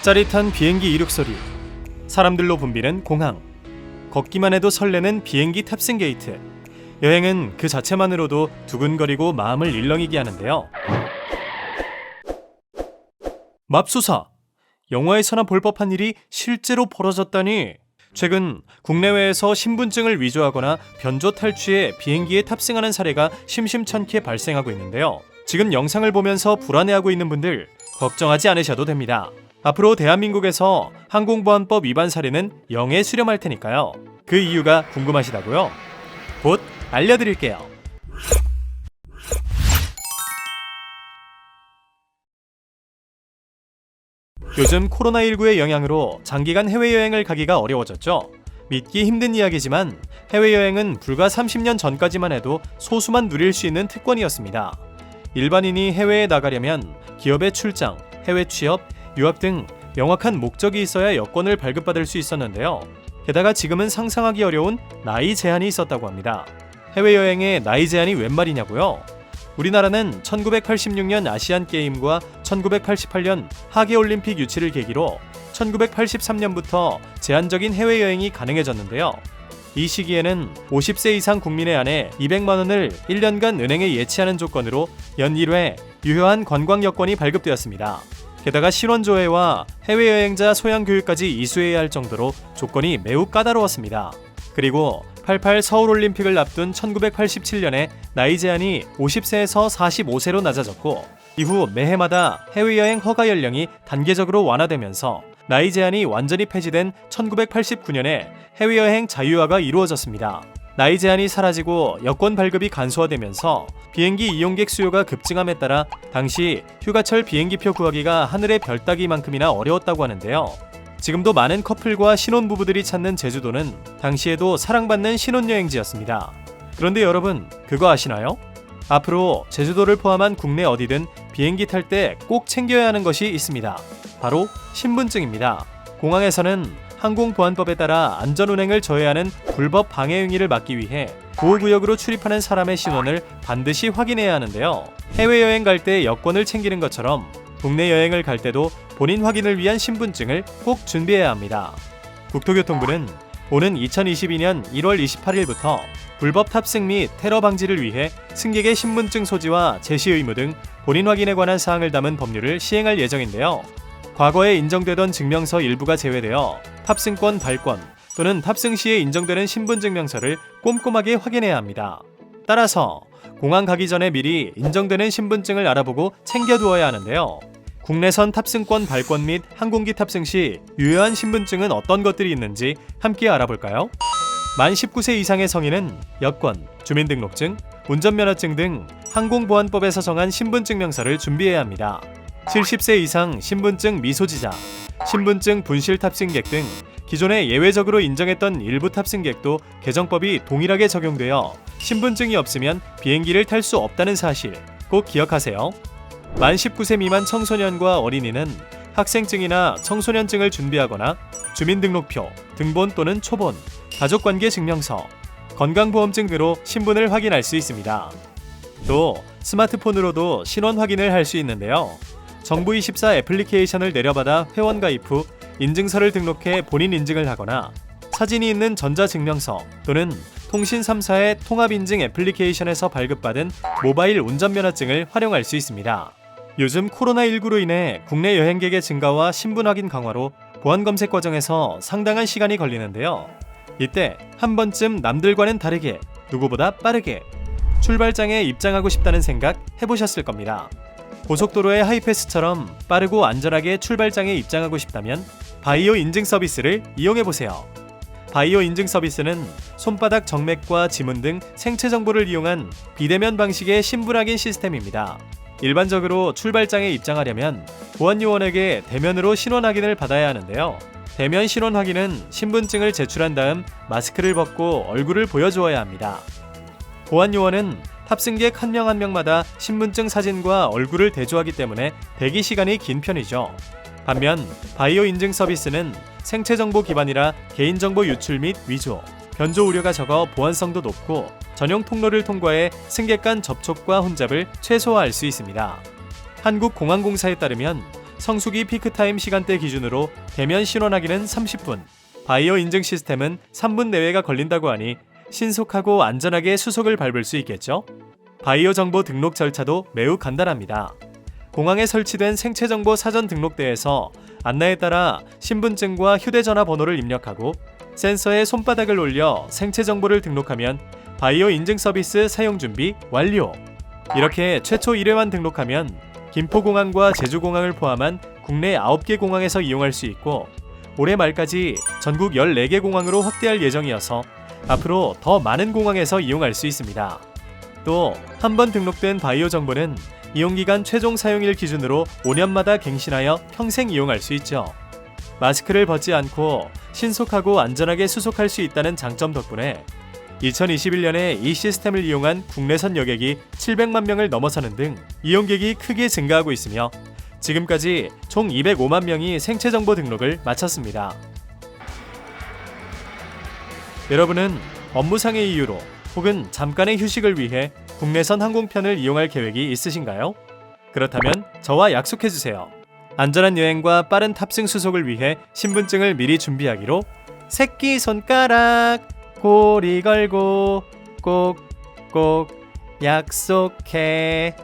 짜릿한 비행기 이륙 소리, 사람들로 붐비는 공항, 걷기만 해도 설레는 비행기 탑승 게이트. 여행은 그 자체만으로도 두근거리고 마음을 일렁이게 하는데요. 맙소사! 영화에서나 볼 법한 일이 실제로 벌어졌다니. 최근 국내외에서 신분증을 위조하거나 변조 탈취해 비행기에 탑승하는 사례가 심심찮게 발생하고 있는데요. 지금 영상을 보면서 불안해하고 있는 분들 걱정하지 않으셔도 됩니다. 앞으로 대한민국에서 항공보안법 위반 사례는 0에 수렴할 테니까요. 그 이유가 궁금하시다고요? 곧 알려드릴게요. 요즘 코로나19의 영향으로 장기간 해외여행을 가기가 어려워졌죠. 믿기 힘든 이야기지만 해외여행은 불과 30년 전까지만 해도 소수만 누릴 수 있는 특권이었습니다. 일반인이 해외에 나가려면 기업의 출장, 해외 취업, 유학 등 명확한 목적이 있어야 여권을 발급받을 수 있었는데요. 게다가 지금은 상상하기 어려운 나이 제한이 있었다고 합니다. 해외여행에 나이 제한이 웬 말이냐고요? 우리나라는 1986년 아시안게임과 1988년 하계올림픽 유치를 계기로 1983년부터 제한적인 해외여행이 가능해졌는데요. 이 시기에는 50세 이상 국민에 한해 200만 원을 1년간 은행에 예치하는 조건으로 연 1회 유효한 관광 여권이 발급되었습니다. 게다가 신원조회와 해외여행자 소양교육까지 이수해야 할 정도로 조건이 매우 까다로웠습니다. 그리고 88 서울올림픽을 앞둔 1987년에 나이 제한이 50세에서 45세로 낮아졌고 이후 매해마다 해외여행 허가 연령이 단계적으로 완화되면서 나이 제한이 완전히 폐지된 1989년에 해외여행 자유화가 이루어졌습니다. 나이 제한이 사라지고 여권 발급이 간소화되면서 비행기 이용객 수요가 급증함에 따라 당시 휴가철 비행기표 구하기가 하늘의 별 따기만큼이나 어려웠다고 하는데요. 지금도 많은 커플과 신혼부부들이 찾는 제주도는 당시에도 사랑받는 신혼여행지였습니다. 그런데 여러분, 그거 아시나요? 앞으로 제주도를 포함한 국내 어디든 비행기 탈 때 꼭 챙겨야 하는 것이 있습니다. 바로 신분증입니다. 공항에서는 항공보안법에 따라 안전운행을 저해하는 불법 방해 행위를 막기 위해 보호구역으로 출입하는 사람의 신원을 반드시 확인해야 하는데요. 해외여행 갈 때 여권을 챙기는 것처럼 국내 여행을 갈 때도 본인 확인을 위한 신분증을 꼭 준비해야 합니다. 국토교통부는 오는 2022년 1월 28일부터 불법 탑승 및 테러 방지를 위해 승객의 신분증 소지와 제시 의무 등 본인 확인에 관한 사항을 담은 법률을 시행할 예정인데요. 과거에 인정되던 증명서 일부가 제외되어 탑승권 발권 또는 탑승 시에 인정되는 신분증명서를 꼼꼼하게 확인해야 합니다. 따라서 공항 가기 전에 미리 인정되는 신분증을 알아보고 챙겨두어야 하는데요. 국내선 탑승권 발권 및 항공기 탑승 시 유효한 신분증은 어떤 것들이 있는지 함께 알아볼까요? 만 19세 이상의 성인은 여권, 주민등록증, 운전면허증 등 항공보안법에서 정한 신분증명서를 준비해야 합니다. 70세 이상 신분증 미소지자, 신분증 분실 탑승객 등 기존에 예외적으로 인정했던 일부 탑승객도 개정법이 동일하게 적용되어 신분증이 없으면 비행기를 탈 수 없다는 사실 꼭 기억하세요. 만 19세 미만 청소년과 어린이는 학생증이나 청소년증을 준비하거나 주민등록표, 등본 또는 초본, 가족관계 증명서, 건강보험증 등으로 신분을 확인할 수 있습니다. 또 스마트폰으로도 신원 확인을 할 수 있는데요. 정부24 애플리케이션을 내려받아 회원 가입 후 인증서를 등록해 본인 인증을 하거나 사진이 있는 전자증명서 또는 통신 3사의 통합인증 애플리케이션에서 발급받은 모바일 운전면허증을 활용할 수 있습니다. 요즘 코로나19로 인해 국내 여행객의 증가와 신분 확인 강화로 보안 검색 과정에서 상당한 시간이 걸리는데요. 이때 한 번쯤 남들과는 다르게 누구보다 빠르게 출발장에 입장하고 싶다는 생각 해보셨을 겁니다. 고속도로의 하이패스처럼 빠르고 안전하게 출발장에 입장하고 싶다면 바이오 인증 서비스를 이용해보세요. 바이오 인증 서비스는 손바닥 정맥과 지문 등 생체 정보를 이용한 비대면 방식의 신분 확인 시스템입니다. 일반적으로 출발장에 입장하려면 보안요원에게 대면으로 신원 확인을 받아야 하는데요. 대면 신원 확인은 신분증을 제출한 다음 마스크를 벗고 얼굴을 보여주어야 합니다. 보안요원은 탑승객 한 명 한 명마다 신분증 사진과 얼굴을 대조하기 때문에 대기 시간이 긴 편이죠. 반면 바이오 인증 서비스는 생체 정보 기반이라 개인정보 유출 및 위조, 변조 우려가 적어 보안성도 높고 전용 통로를 통과해 승객 간 접촉과 혼잡을 최소화할 수 있습니다. 한국공항공사에 따르면 성수기 피크타임 시간대 기준으로 대면 신원하기는 30분, 바이오 인증 시스템은 3분 내외가 걸린다고 하니 신속하고 안전하게 수속을 밟을 수 있겠죠? 바이오 정보 등록 절차도 매우 간단합니다. 공항에 설치된 생체정보 사전 등록대에서 안내에 따라 신분증과 휴대전화 번호를 입력하고 센서에 손바닥을 올려 생체정보를 등록하면 바이오 인증 서비스 사용 준비 완료! 이렇게 최초 1회만 등록하면 김포공항과 제주공항을 포함한 국내 9개 공항에서 이용할 수 있고 올해 말까지 전국 14개 공항으로 확대할 예정이어서 앞으로 더 많은 공항에서 이용할 수 있습니다. 또 한 번 등록된 바이오 정보는 이용기간 최종 사용일 기준으로 5년마다 갱신하여 평생 이용할 수 있죠. 마스크를 벗지 않고 신속하고 안전하게 수속할 수 있다는 장점 덕분에 2021년에 이 시스템을 이용한 국내선 여객이 700만 명을 넘어서는 등 이용객이 크게 증가하고 있으며 지금까지 총 205만 명이 생체정보 등록을 마쳤습니다. 여러분은 업무상의 이유로 혹은 잠깐의 휴식을 위해 국내선 항공편을 이용할 계획이 있으신가요? 그렇다면 저와 약속해주세요. 안전한 여행과 빠른 탑승 수속을 위해 신분증을 미리 준비하기로 새끼손가락 고리 걸고 꼭꼭 약속해.